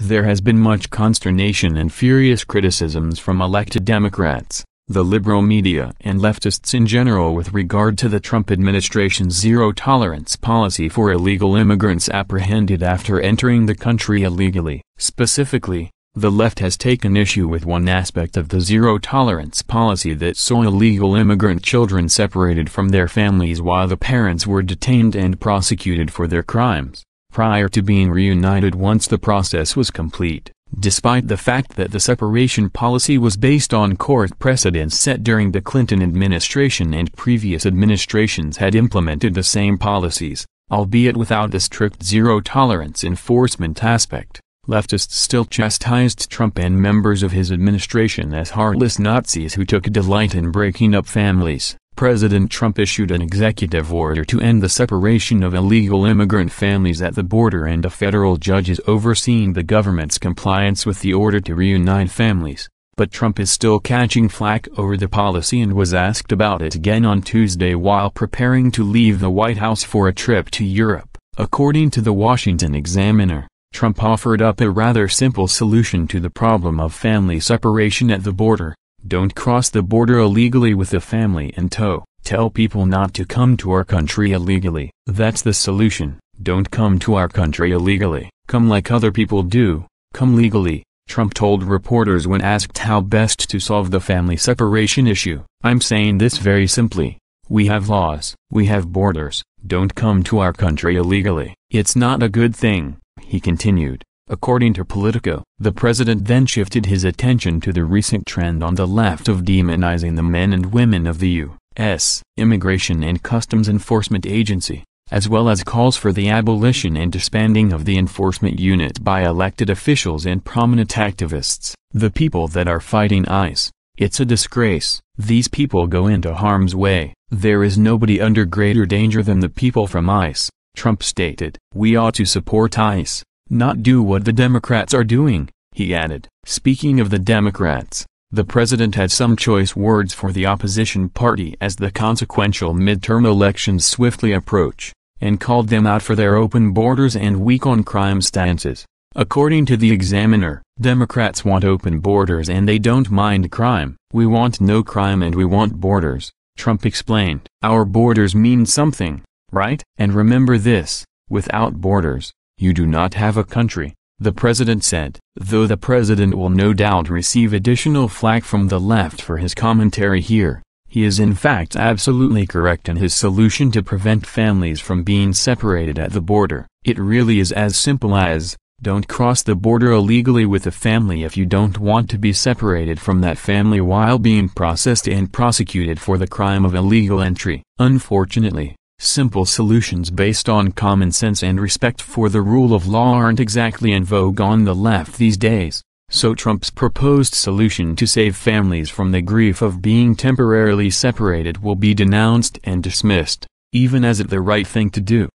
There has been much consternation and furious criticisms from elected Democrats, the liberal media and leftists in general with regard to the Trump administration's zero-tolerance policy for illegal immigrants apprehended after entering the country illegally. Specifically, the left has taken issue with one aspect of the zero-tolerance policy that saw illegal immigrant children separated from their families while the parents were detained and prosecuted for their crimes, prior to being reunited once the process was complete, despite the fact that the separation policy was based on court precedents set during the Clinton administration and previous administrations had implemented the same policies, albeit without the strict zero-tolerance enforcement aspect. Leftists still chastised Trump and members of his administration as heartless Nazis who took delight in breaking up families. President Trump issued an executive order to end the separation of illegal immigrant families at the border, and a federal judge is overseeing the government's compliance with the order to reunite families. But Trump is still catching flack over the policy and was asked about it again on Tuesday while preparing to leave the White House for a trip to Europe. According to the Washington Examiner, Trump offered up a rather simple solution to the problem of family separation at the border. Don't cross the border illegally with a family in tow. Tell people not to come to our country illegally. That's the solution. Don't come to our country illegally. Come like other people do. Come legally, Trump told reporters when asked how best to solve the family separation issue. I'm saying this very simply. We have laws. We have borders. Don't come to our country illegally. It's not a good thing, he continued. According to Politico, the president then shifted his attention to the recent trend on the left of demonizing the men and women of the U.S. Immigration and Customs Enforcement Agency, as well as calls for the abolition and disbanding of the enforcement unit by elected officials and prominent activists. The people that are fighting ICE, it's a disgrace. These people go into harm's way. There is nobody under greater danger than the people from ICE, Trump stated. We ought to support ICE, not do what the Democrats are doing, he added. Speaking of the Democrats, the president had some choice words for the opposition party as the consequential midterm elections swiftly approach, and called them out for their open borders and weak on crime stances. According to the Examiner, Democrats want open borders and they don't mind crime. We want no crime and we want borders, Trump explained. Our borders mean something, right? And remember this, without borders, you do not have a country, the president said. Though the president will no doubt receive additional flack from the left for his commentary here, he is in fact absolutely correct in his solution to prevent families from being separated at the border. It really is as simple as, don't cross the border illegally with a family if you don't want to be separated from that family while being processed and prosecuted for the crime of illegal entry. Unfortunately, simple solutions based on common sense and respect for the rule of law aren't exactly in vogue on the left these days. So Trump's proposed solution to save families from the grief of being temporarily separated will be denounced and dismissed, even as it the right thing to do.